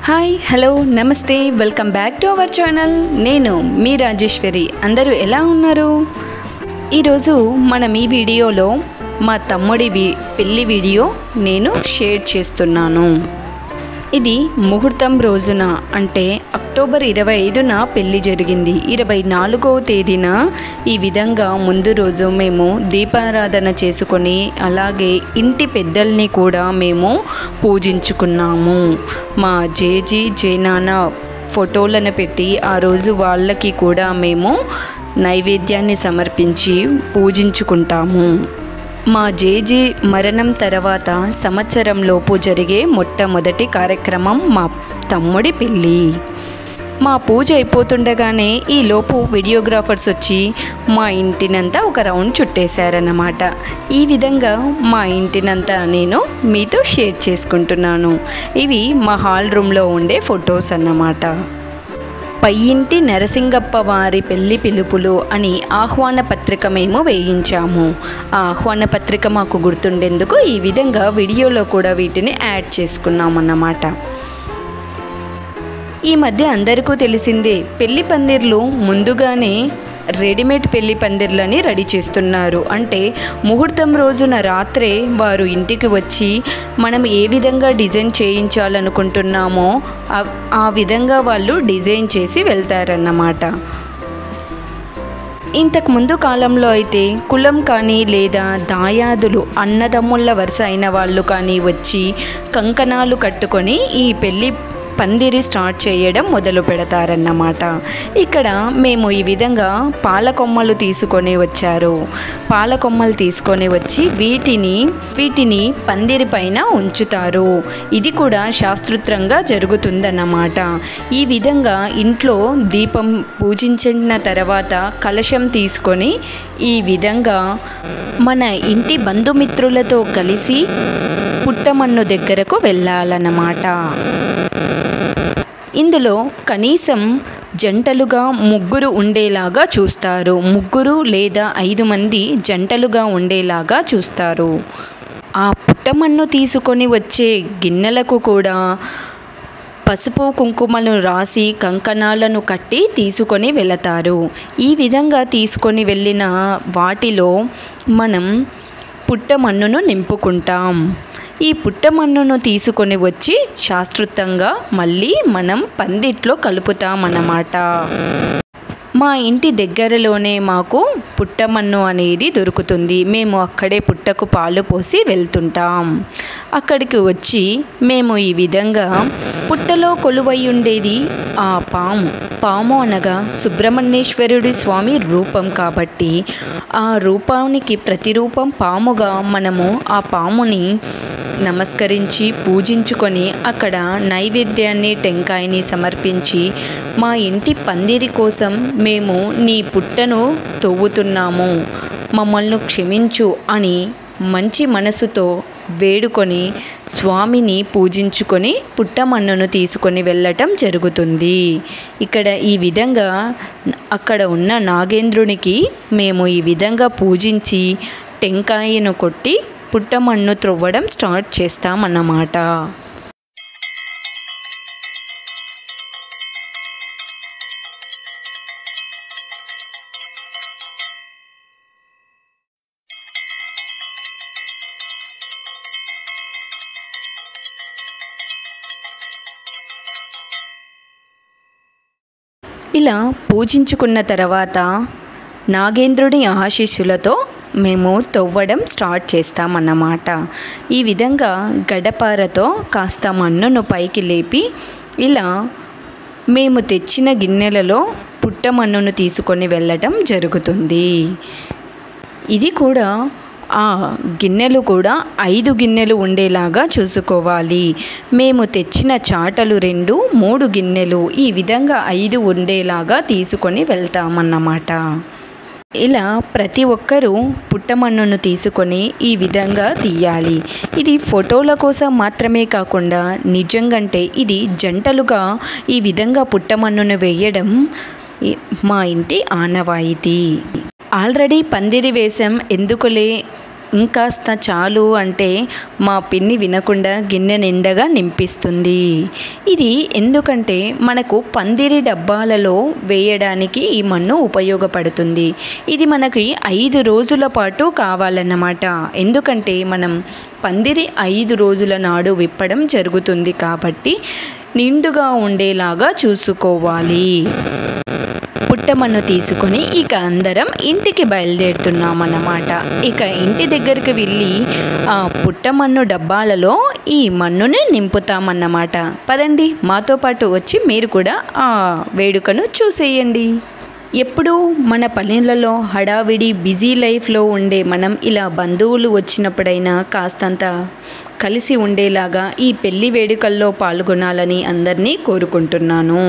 Hi hello నమస్తే welcome back to our channel. నేను మీ రాజేశ్వరి. అందరూ ఎలా ఉన్నారు? ఈరోజు మనం ఈ వీడియోలో మా తమ్ముడి పెళ్లి వీడియో నేను షేర్ చేస్తున్నాను. ఇది ముహూర్తం రోజున అంటే అక్టోబర్ 25న పెళ్లి జరిగింది. 24వ తేదీన ఈ విధంగా ముందు రోజు మేము దీపారాధన చేసుకొని అలాగే ఇంటి పెద్దల్ని కూడా మేము పూజించుకున్నాము. మా జేజీ జేనాన్న ఫోటోలను పెట్టి ఆ రోజు వాళ్ళకి కూడా మేము నైవేద్యాన్ని సమర్పించి పూజించుకుంటాము. మా జేజీ మరణం తర్వాత సంవత్సరంలోపు జరిగే మొట్టమొదటి కార్యక్రమం మా తమ్ముడి పెళ్ళి. మా పూజ అయిపోతుండగానే ఈలోపు వీడియోగ్రాఫర్స్ వచ్చి మా ఇంటినంతా ఒక రౌండ్ చుట్టేశారన్నమాట. ఈ విధంగా మా ఇంటినంతా నేను మీతో షేర్ చేసుకుంటున్నాను. ఇవి మా హాల్ రూమ్లో ఉండే ఫొటోస్ అన్నమాట. పై ఇంటి నరసింగప్ప వారి పెళ్లి పిలుపులు అని ఆహ్వాన పత్రిక మేము వేయించాము. ఆ ఆహ్వాన పత్రిక మాకు గుర్తుండేందుకు ఈ విధంగా వీడియోలో కూడా వీటిని యాడ్ చేసుకున్నామన్నమాట. ఈ మధ్య అందరికీ తెలిసిందే, పెళ్లి పందిర్లు ముందుగానే రెడీమేడ్ పెళ్లి పందిర్లని రెడీ చేస్తున్నారు. అంటే ముహూర్తం రోజున రాత్రే వారు ఇంటికి వచ్చి మనం ఏ విధంగా డిజైన్ చేయించాలనుకుంటున్నామో ఆ విధంగా వాళ్ళు డిజైన్ చేసి వెళ్తారన్నమాట. ఇంతకుముందు కాలంలో అయితే కులం కానీ లేదా దాయాదులు అన్నదమ్ముళ్ళ వరుస అయిన వాళ్ళు కానీ వచ్చి కంకణాలు కట్టుకొని ఈ పెళ్లి పందిరి స్టార్ట్ చేయడం మొదలు పెడతారన్నమాట. ఇక్కడ మేము ఈ విధంగా పాలకొమ్మలు తీసుకొని వచ్చారు. పాలకొమ్మలు తీసుకొని వచ్చి వీటిని పందిరి పైన ఉంచుతారు. ఇది కూడా శాస్త్రోక్తంగా జరుగుతుందన్నమాట. ఈ విధంగా ఇంట్లో దీపం పూజించిన తర్వాత కలశం తీసుకొని ఈ విధంగా మన ఇంటి బంధుమిత్రులతో కలిసి పుట్టమన్ను దగ్గరకు వెళ్ళాలన్నమాట. ఇందులో కనీసం జంటలుగా 3 ఉండేలాగా చూస్తారు. 3 లేదా 5 మంది జంటలుగా ఉండేలాగా చూస్తారు. ఆ పుట్టమన్ను తీసుకొని వచ్చే గిన్నెలకు కూడా పసుపు కుంకుమను రాసి కంకణాలను కట్టి తీసుకొని వెళతారు. ఈ విధంగా తీసుకొని వెళ్ళిన వాటిలో మనం పుట్టమన్నును నింపుకుంటాం. ఈ పుట్టమన్నును తీసుకొని వచ్చి శాస్త్రోక్తంగా మళ్ళీ మనం పందిట్లో కలుపుతామన్నమాట. మా ఇంటి దగ్గరలోనే మాకు పుట్టమన్ను అనేది దొరుకుతుంది. మేము అక్కడే పుట్టకు పాలు పోసి వెళ్తుంటాం. అక్కడికి వచ్చి మేము ఈ విధంగా పుట్టలో కొలువై ఉండేది ఆ పాము అనగా సుబ్రహ్మణ్యేశ్వరుడి స్వామి రూపం కాబట్టి ఆ రూపానికి ప్రతిరూపం పాముగా మనము ఆ పాముని నమస్కరించి పూజించుకొని అక్కడ నైవేద్యాన్ని టెంకాయని సమర్పించి మా ఇంటి పందిరి కోసం మేము నీ పుట్టను తవ్వుతున్నాము, మమ్మల్ని క్షమించు అని మంచి మనసుతో వేడుకొని స్వామిని పూజించుకొని పుట్టమన్నును తీసుకొని వెళ్ళటం జరుగుతుంది. ఇక్కడ ఈ విధంగా అక్కడ ఉన్న నాగేంద్రునికి మేము ఈ విధంగా పూజించి టెంకాయను కొట్టి పుట్టమన్ను త్రవ్వడం స్టార్ట్ చేస్తామన్నమాట. ఇలా పూజించుకున్న తర్వాత నాగేంద్రుడి ఆశీస్సులతో మేము తవ్వడం స్టార్ట్ చేస్తామన్నమాట. ఈ విధంగా గడ్డపారతో కాస్త మన్నును పైకి లేపి ఇలా మేము తెచ్చిన గిన్నెలలో పుట్టమన్నును తీసుకొని వెళ్ళటం జరుగుతుంది. ఇది కూడా ఆ గిన్నెలు కూడా 5 గిన్నెలు ఉండేలాగా చూసుకోవాలి. మేము తెచ్చిన చాటలు 2, 3 గిన్నెలు ఈ విధంగా 5 ఉండేలాగా తీసుకొని వెళ్తామన్నమాట. ఇలా ప్రతి ఒక్కరూ పుట్టమన్నును తీసుకొని ఈ విధంగా తీయాలి. ఇది ఫోటోల కోసం మాత్రమే కాకుండా నిజంగంటే ఇది జంటలుగా ఈ విధంగా పుట్టమన్నును వేయడం మా ఇంటి ఆనవాయితీ. ఆల్రెడీ పందిరి వేషం ఎందుకులే ఇంకాస్త చాలు అంటే మా పిన్ని వినకుండా గిన్నె నిండగా నింపిస్తుంది. ఇది ఎందుకంటే మనకు పందిరి డబ్బాలలో వేయడానికి ఈ మన్ను ఉపయోగపడుతుంది. ఇది మనకి 5 రోజుల పాటు కావాలన్నమాట. ఎందుకంటే మనం పందిరి 5 రోజుల నాడు విప్పడం జరుగుతుంది కాబట్టి నిండుగా ఉండేలాగా చూసుకోవాలి. పుట్టమన్ను తీసుకొని ఇక అందరం ఇంటికి బయలుదేరుతున్నామన్నమాట. ఇక ఇంటి దగ్గరికి వెళ్ళి ఆ పుట్టమన్ను డబ్బాలలో ఈ మన్నుని నింపుతామన్నమాట. పదండి, మాతో పాటు వచ్చి మీరు కూడా ఆ వేడుకను చూసేయండి. ఎప్పుడు మన పనులలో హడావిడి బిజీ లైఫ్లో ఉండే మనం ఇలా బంధువులు వచ్చినప్పుడైనా కాస్తంత కలిసి ఉండేలాగా ఈ పెళ్లి వేడుకల్లో పాల్గొనాలని అందరినీ కోరుకుంటున్నాను.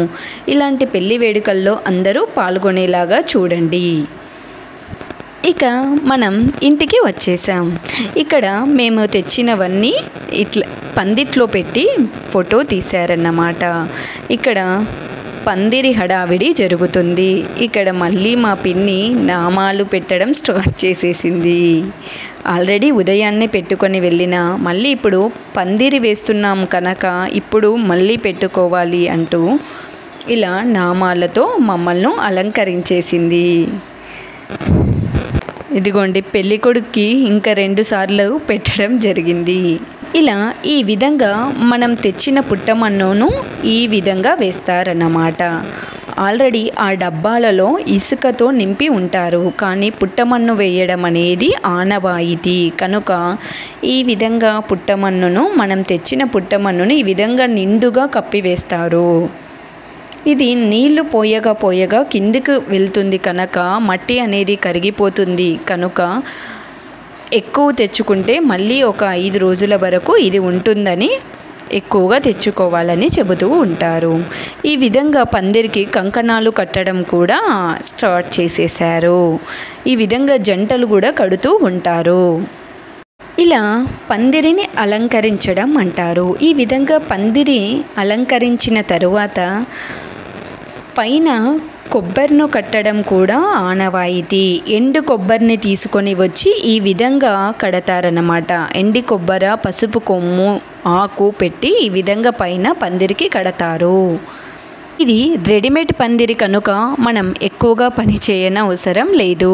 ఇలాంటి పెళ్లి వేడుకల్లో అందరూ పాల్గొనేలాగా చూడండి. ఇక మనం ఇంటికి వచ్చేసాం. ఇక్కడ మేము తెచ్చినవన్నీ ఇట్లా పందిట్లో పెట్టి ఫోటో తీశారన్నమాట. ఇక్కడ పందిరి హడావిడి జరుగుతుంది. ఇక్కడ మళ్ళీ మా పిన్ని నామాలు పెట్టడం స్టార్ట్ చేసేసింది. ఆల్రెడీ ఉదయాన్నే పెట్టుకొని వెళ్ళినా మళ్ళీ ఇప్పుడు పందిరి వేస్తున్నాం కనుక ఇప్పుడు మళ్ళీ పెట్టుకోవాలి అంటూ ఇలా నామాలతో మమ్మల్ని అలంకరించేసింది. ఇదిగోండి, పెళ్ళికొడుక్కి ఇంకా 2 సార్లు పెట్టడం జరిగింది. ఇలా ఈ విధంగా మనం తెచ్చిన పుట్టమన్నును ఈ విధంగా వేస్తారన్నమాట. ఆల్రెడీ ఆ డబ్బాలలో ఇసుకతో నింపి ఉంటారు, కానీ పుట్టమన్ను వేయడం అనేది ఆనవాయితీ కనుక ఈ విధంగా పుట్టమన్నును మనం తెచ్చిన పుట్టమన్నును ఈ విధంగా నిండుగా కప్పివేస్తారు. ఇది నీళ్లు పోయగా కిందికి వెళ్తుంది కనుక మట్టి అనేది కరిగిపోతుంది కనుక ఎక్కువ తెచ్చుకుంటే మళ్ళీ ఒక 5 రోజుల వరకు ఇది ఉంటుందని ఎక్కువగా తెచ్చుకోవాలని చెబుతూ ఉంటారు. ఈ విధంగా పందిరికి కంకణాలు కట్టడం కూడా స్టార్ట్ చేసేశారు. ఈ విధంగా జంటలు కూడా కడుతూ ఉంటారు. ఇలా పందిరిని అలంకరించడం అంటారు. ఈ విధంగా పందిరి అలంకరించిన తరువాత పైన కొబ్బరిను కట్టడం కూడా ఆనవాయితీ. ఎండు కొబ్బరిని తీసుకొని వచ్చి ఈ విధంగా కడతారన్నమాట. ఎండి కొబ్బరి, పసుపు కొమ్ము, ఆకు పెట్టి ఈ విధంగా పైన పందిరికి కడతారు. ఇది రెడీమేడ్ పందిరి కనుక మనం ఎక్కువగా పని చేయనవసరం లేదు.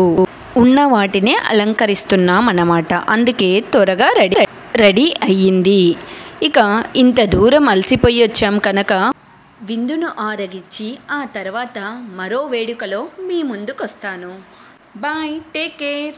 ఉన్న వాటినే అలంకరిస్తున్నాం అన్నమాట. అందుకే త్వరగా రెడీ అయ్యింది. ఇక ఇంత దూరం అలసిపోయి వచ్చాం కనుక విందును ఆరగించి ఆ తర్వాత మరో వేడుకలో మీ ముందుకొస్తాను. Bye, take care.